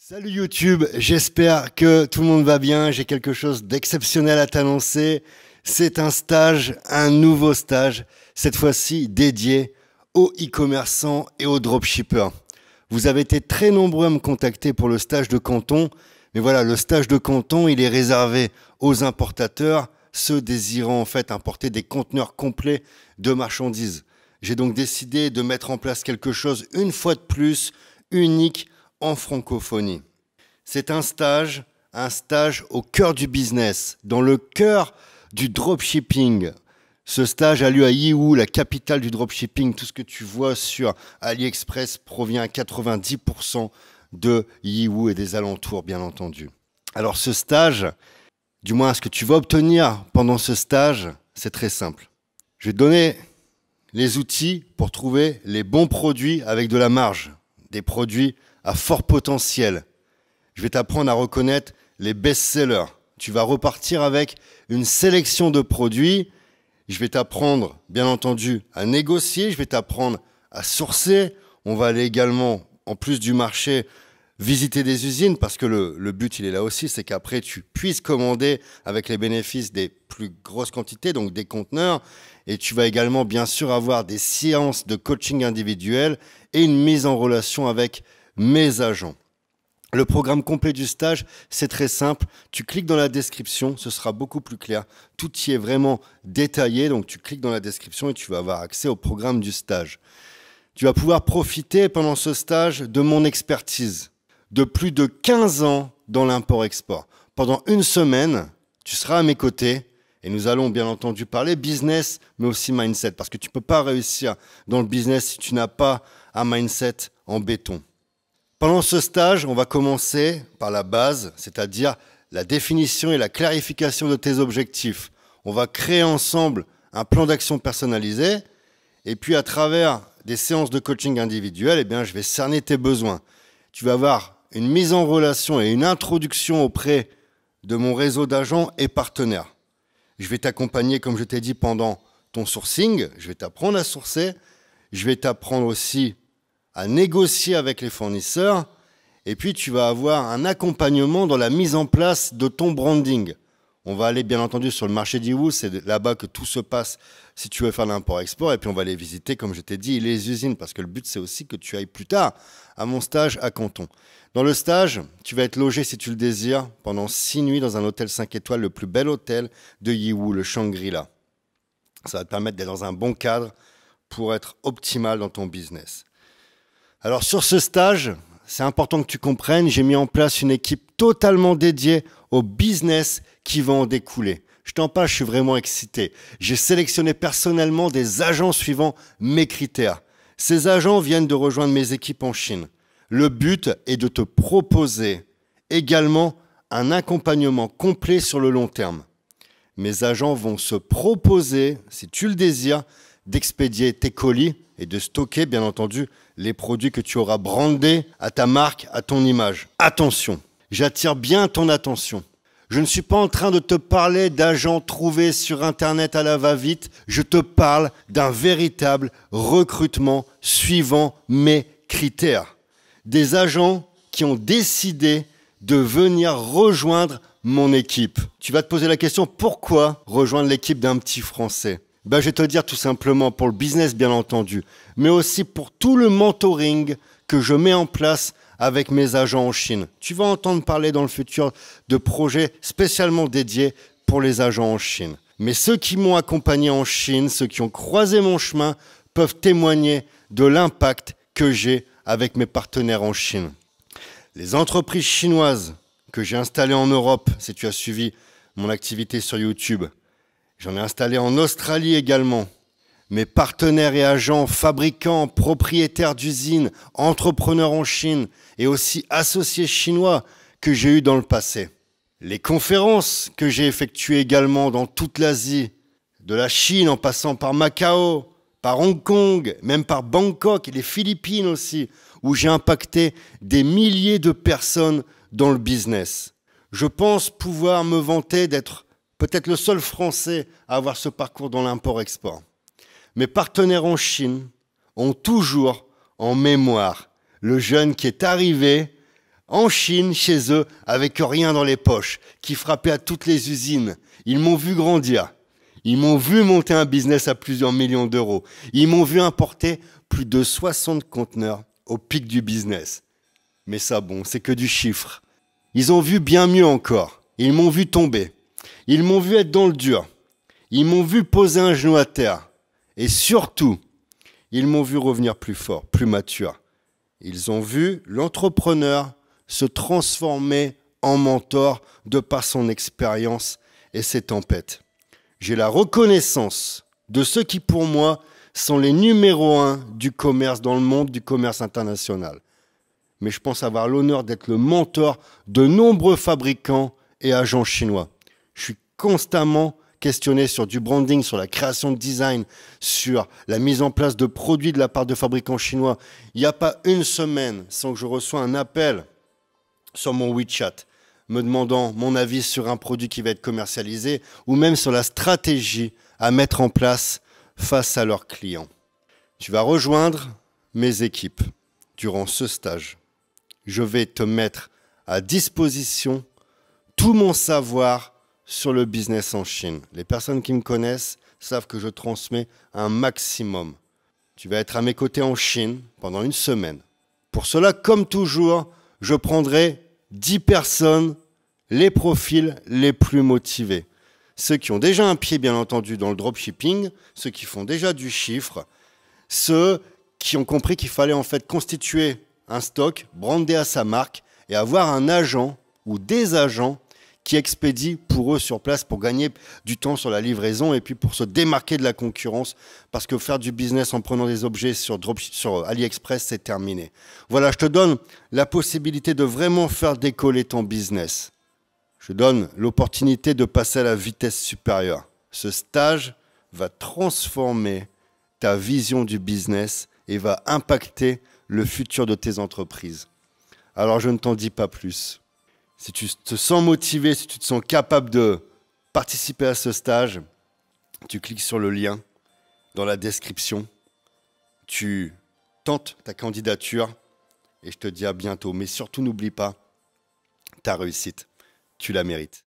Salut YouTube, j'espère que tout le monde va bien. J'ai quelque chose d'exceptionnel à t'annoncer. C'est un stage, un nouveau stage, cette fois-ci dédié aux e-commerçants et aux dropshippers. Vous avez été très nombreux à me contacter pour le stage de Canton, mais voilà, le stage de Canton, il est réservé aux importateurs, ceux désirant en fait importer des conteneurs complets de marchandises. J'ai donc décidé de mettre en place quelque chose une fois de plus, unique en francophonie. C'est un stage au cœur du business, dans le cœur du dropshipping. Ce stage a lieu à Yiwu, la capitale du dropshipping. Tout ce que tu vois sur AliExpress provient à 90% de Yiwu et des alentours, bien entendu. Alors ce stage, du moins ce que tu vas obtenir pendant ce stage, c'est très simple. Je vais te donner les outils pour trouver les bons produits avec de la marge, des produits à fort potentiel. Je vais t'apprendre à reconnaître les best-sellers. Tu vas repartir avec une sélection de produits. Je vais t'apprendre, bien entendu, à négocier. Je vais t'apprendre à sourcer. On va aller également, en plus du marché, visiter des usines parce que le but, il est là aussi, c'est qu'après, tu puisses commander avec les bénéfices des plus grosses quantités, donc des conteneurs. Et tu vas également, bien sûr, avoir des séances de coaching individuel et une mise en relation avec mes agents. Le programme complet du stage, c'est très simple. Tu cliques dans la description, ce sera beaucoup plus clair. Tout y est vraiment détaillé, donc tu cliques dans la description et tu vas avoir accès au programme du stage. Tu vas pouvoir profiter pendant ce stage de mon expertise, de plus de 15 ans dans l'import-export. Pendant une semaine, tu seras à mes côtés et nous allons bien entendu parler business, mais aussi mindset, parce que tu ne peux pas réussir dans le business si tu n'as pas un mindset en béton. Pendant ce stage, on va commencer par la base, c'est-à-dire la définition et la clarification de tes objectifs. On va créer ensemble un plan d'action personnalisé et puis à travers des séances de coaching individuel, je vais cerner tes besoins. Tu vas avoir une mise en relation et une introduction auprès de mon réseau d'agents et partenaires. Je vais t'accompagner, comme je t'ai dit, pendant ton sourcing. Je vais t'apprendre à sourcer. Je vais t'apprendre aussi à négocier avec les fournisseurs, et puis tu vas avoir un accompagnement dans la mise en place de ton branding. On va aller bien entendu sur le marché d'Yiwu, c'est là-bas que tout se passe si tu veux faire l'import-export, et puis on va aller visiter, comme je t'ai dit, les usines, parce que le but c'est aussi que tu ailles plus tard à mon stage à Canton. Dans le stage, tu vas être logé, si tu le désires, pendant 6 nuits dans un hôtel 5 étoiles, le plus bel hôtel de Yiwu, le Shangri-La. Ça va te permettre d'être dans un bon cadre pour être optimal dans ton business. Alors sur ce stage, c'est important que tu comprennes, j'ai mis en place une équipe totalement dédiée au business qui va en découler. Je t'en parle, je suis vraiment excité. J'ai sélectionné personnellement des agents suivant mes critères. Ces agents viennent de rejoindre mes équipes en Chine. Le but est de te proposer également un accompagnement complet sur le long terme. Mes agents vont se proposer, si tu le désires, d'expédier tes colis et de stocker, bien entendu, les produits que tu auras brandés à ta marque, à ton image. Attention, j'attire bien ton attention. Je ne suis pas en train de te parler d'agents trouvés sur Internet à la va-vite. Je te parle d'un véritable recrutement suivant mes critères. Des agents qui ont décidé de venir rejoindre mon équipe. Tu vas te poser la question, pourquoi rejoindre l'équipe d'un petit Français ? Je vais te dire tout simplement pour le business, bien entendu, mais aussi pour tout le mentoring que je mets en place avec mes agents en Chine. Tu vas entendre parler dans le futur de projets spécialement dédiés pour les agents en Chine. Mais ceux qui m'ont accompagné en Chine, ceux qui ont croisé mon chemin, peuvent témoigner de l'impact que j'ai avec mes partenaires en Chine. Les entreprises chinoises que j'ai installées en Europe, si tu as suivi mon activité sur YouTube, j'en ai installé en Australie également. Mes partenaires et agents, fabricants, propriétaires d'usines, entrepreneurs en Chine et aussi associés chinois que j'ai eus dans le passé. Les conférences que j'ai effectuées également dans toute l'Asie, de la Chine en passant par Macao, par Hong Kong, même par Bangkok et les Philippines aussi, où j'ai impacté des milliers de personnes dans le business. Je pense pouvoir me vanter d'être peut-être le seul Français à avoir ce parcours dans l'import-export. Mes partenaires en Chine ont toujours en mémoire le jeune qui est arrivé en Chine, chez eux, avec rien dans les poches, qui frappaient à toutes les usines. Ils m'ont vu grandir. Ils m'ont vu monter un business à plusieurs millions d'euros. Ils m'ont vu importer plus de 60 conteneurs au pic du business. Mais ça, bon, c'est que du chiffre. Ils ont vu bien mieux encore. Ils m'ont vu tomber. Ils m'ont vu être dans le dur. Ils m'ont vu poser un genou à terre. Et surtout, ils m'ont vu revenir plus fort, plus mature. Ils ont vu l'entrepreneur se transformer en mentor de par son expérience et ses tempêtes. J'ai la reconnaissance de ceux qui, pour moi, sont les numéros 1 du commerce dans le monde, du commerce international. Mais je pense avoir l'honneur d'être le mentor de nombreux fabricants et agents chinois. Je suis constamment questionné sur du branding, sur la création de design, sur la mise en place de produits de la part de fabricants chinois. Il n'y a pas une semaine sans que je reçois un appel sur mon WeChat me demandant mon avis sur un produit qui va être commercialisé ou même sur la stratégie à mettre en place face à leurs clients. Tu vas rejoindre mes équipes durant ce stage. Je vais te mettre à disposition tout mon savoir sur le business en Chine. Les personnes qui me connaissent savent que je transmets un maximum. Tu vas être à mes côtés en Chine pendant une semaine. Pour cela, comme toujours, je prendrai 10 personnes, les profils les plus motivés. Ceux qui ont déjà un pied, bien entendu, dans le dropshipping, ceux qui font déjà du chiffre, ceux qui ont compris qu'il fallait en fait constituer un stock, brander à sa marque et avoir un agent ou des agents qui expédient pour eux sur place pour gagner du temps sur la livraison et puis pour se démarquer de la concurrence parce que faire du business en prenant des objets sur AliExpress, c'est terminé. Voilà, je te donne la possibilité de vraiment faire décoller ton business. Je donne l'opportunité de passer à la vitesse supérieure. Ce stage va transformer ta vision du business et va impacter le futur de tes entreprises. Alors je ne t'en dis pas plus. Si tu te sens motivé, si tu te sens capable de participer à ce stage, tu cliques sur le lien dans la description, tu tentes ta candidature et je te dis à bientôt. Mais surtout n'oublie pas, ta réussite, tu la mérites.